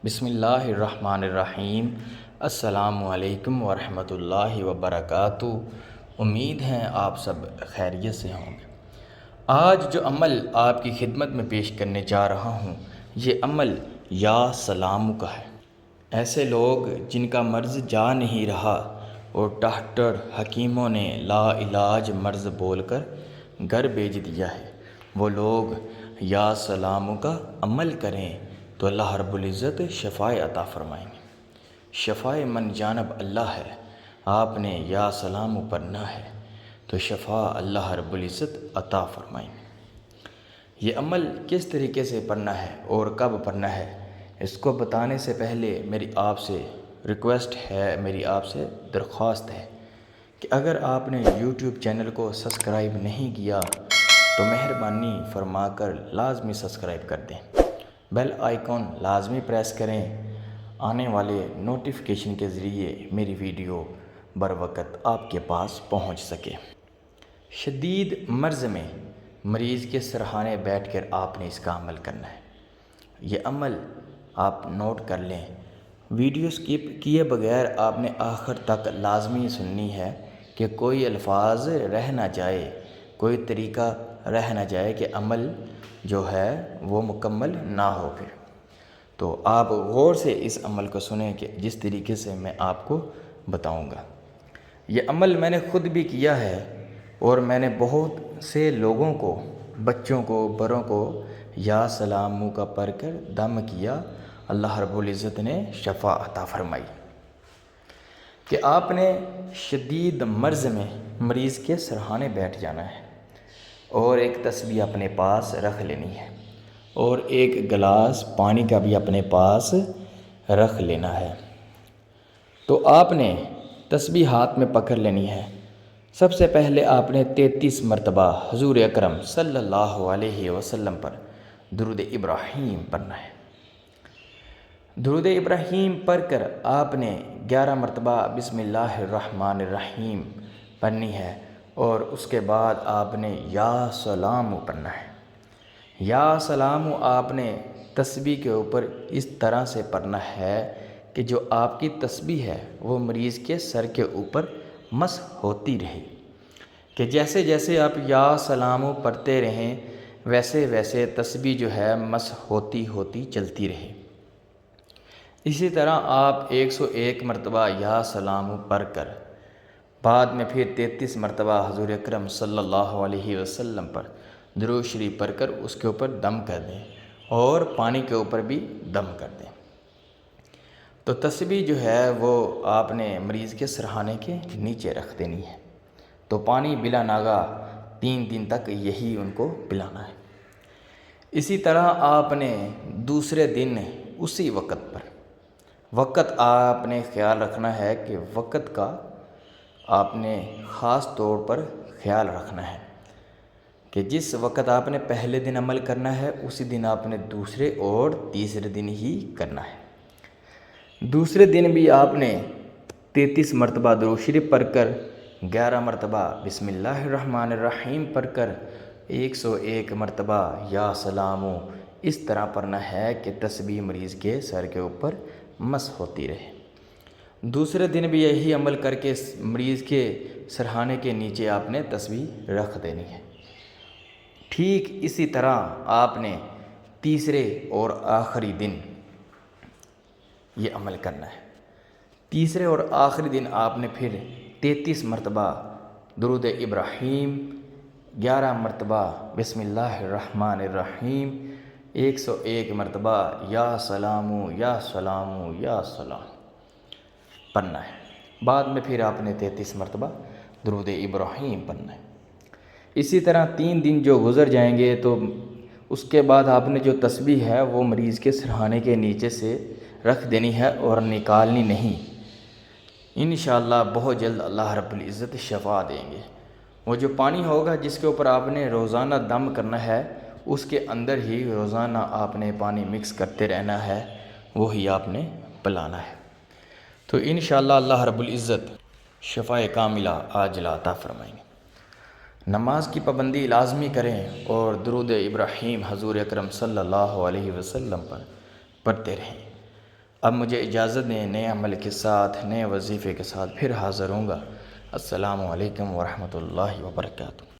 بسم اللہ الرحمن الرحیم۔ السلام علیکم ورحمۃ اللہ وبرکاتہ۔ امید ہے آپ سب خیریت سے ہوں گے۔ آج جو عمل آپ کی خدمت میں پیش کرنے جا رہا ہوں، یہ عمل یا سلام کا ہے۔ ایسے لوگ جن کا مرض جا نہیں رہا اور ڈاکٹر حکیموں نے لا علاج مرض بول کر گھر بھیج دیا ہے، وہ لوگ یا سلام کا عمل کریں تو اللہ رب العزت شفاء عطا فرمائیں گے۔ شفاء من جانب اللہ ہے، آپ نے یا سلام پڑھنا ہے تو شفاء اللہ رب العزت عطا فرمائیں گے۔ یہ عمل کس طریقے سے پڑھنا ہے اور کب پڑھنا ہے، اس کو بتانے سے پہلے میری آپ سے ریکویسٹ ہے، میری آپ سے درخواست ہے کہ اگر آپ نے یوٹیوب چینل کو سبسکرائب نہیں کیا تو مہربانی فرما کر لازمی سبسکرائب کر دیں، بیل آئیکن لازمی پریس کریں، آنے والے نوٹیفیکیشن کے ذریعے میری ویڈیو بر وقت آپ کے پاس پہنچ سکے۔ شدید مرض میں مریض کے سرہانے بیٹھ کر آپ نے اس کا عمل کرنا ہے۔ یہ عمل آپ نوٹ کر لیں، ویڈیو سکپ کیے بغیر آپ نے آخر تک لازمی سننی ہے کہ کوئی الفاظ رہ نہ جائے، کوئی طریقہ رہ نہ جائے کہ عمل جو ہے وہ مکمل نہ ہو۔ پھر تو آپ غور سے اس عمل کو سنیں کہ جس طریقے سے میں آپ کو بتاؤں گا۔ یہ عمل میں نے خود بھی کیا ہے اور میں نے بہت سے لوگوں کو، بچوں کو، بڑوں کو یا سلام منہ کا پڑھ کر دم کیا، اللہ رب العزت نے شفا عطا فرمائی۔ کہ آپ نے شدید مرض میں مریض کے سرہانے بیٹھ جانا ہے اور ایک تسبیح اپنے پاس رکھ لینی ہے اور ایک گلاس پانی کا بھی اپنے پاس رکھ لینا ہے۔ تو آپ نے تسبیح ہاتھ میں پکڑ لینی ہے۔ سب سے پہلے آپ نے 33 مرتبہ حضور اکرم صلی اللہ علیہ وسلم پر درود ابراہیم پڑھنا ہے۔ درود ابراہیم پڑھ کر آپ نے 11 مرتبہ بسم اللہ الرحمن الرحیم پڑھنی ہے اور اس کے بعد آپ نے یا سلام پڑھنا ہے۔ یا سلام آپ نے تسبیح کے اوپر اس طرح سے پڑھنا ہے کہ جو آپ کی تسبیح ہے وہ مریض کے سر کے اوپر مسح ہوتی رہے، کہ جیسے جیسے آپ یا سلام پڑھتے رہیں ویسے ویسے تسبیح جو ہے مسح ہوتی ہوتی چلتی رہے۔ اسی طرح آپ 101 مرتبہ یا سلام پڑھ کر بعد میں پھر 33 مرتبہ حضور اکرم صلی اللہ علیہ وسلم پر درود شریف پڑھ کر اس کے اوپر دم کر دیں اور پانی کے اوپر بھی دم کر دیں۔ تو تسبیح جو ہے وہ آپ نے مریض کے سرہانے کے نیچے رکھ دینی ہے، تو پانی بلا ناغہ 3 دن تک یہی ان کو پلانا ہے۔ اسی طرح آپ نے دوسرے دن اسی وقت پر آپ نے خیال رکھنا ہے کہ وقت کا آپ نے خاص طور پر خیال رکھنا ہے کہ جس وقت آپ نے پہلے دن عمل کرنا ہے اسی دن آپ نے دوسرے اور تیسرے دن ہی کرنا ہے۔ دوسرے دن بھی آپ نے 33 مرتبہ درود شریف پڑھ کر 11 مرتبہ بسم اللہ الرحمن الرحیم پڑھ کر 101 مرتبہ یا سلام اس طرح پڑھنا ہے کہ تسبیح مریض کے سر کے اوپر مسح ہوتی رہے۔ دوسرے دن بھی یہی عمل کر کے مریض کے سرہانے کے نیچے آپ نے تسبیح رکھ دینی ہے۔ ٹھیک اسی طرح آپ نے تیسرے اور آخری دن یہ عمل کرنا ہے۔ تیسرے اور آخری دن آپ نے پھر 33 مرتبہ درود ابراہیم، 11 مرتبہ بسم اللہ الرحمن الرحیم، 101 مرتبہ یا سلام یا سلام یا سلام پڑھنا ہے۔ بعد میں پھر آپ نے 33 مرتبہ درود ابراہیم پڑھنا ہے۔ اسی طرح 3 دن جو گزر جائیں گے تو اس کے بعد آپ نے جو تسبیح ہے وہ مریض کے سرہانے کے نیچے سے رکھ دینی ہے اور نکالنی نہیں۔ انشاءاللہ بہت جلد اللہ رب العزت شفا دیں گے۔ وہ جو پانی ہوگا جس کے اوپر آپ نے روزانہ دم کرنا ہے اس کے اندر ہی روزانہ آپ نے پانی مکس کرتے رہنا ہے، وہی آپ نے پلانا ہے۔ تو انشاءاللہ اللہ رب العزت شفاء کاملہ عاجلہ عطا فرمائیں گے۔ نماز کی پابندی لازمی کریں اور درود ابراہیم حضور اکرم صلی اللہ علیہ وسلم پر پڑھتے رہیں۔ اب مجھے اجازت دیں، نئے عمل کے ساتھ نئے وظیفے کے ساتھ پھر حاضر ہوں گا۔ السلام علیکم ورحمۃ اللہ وبرکاتہ۔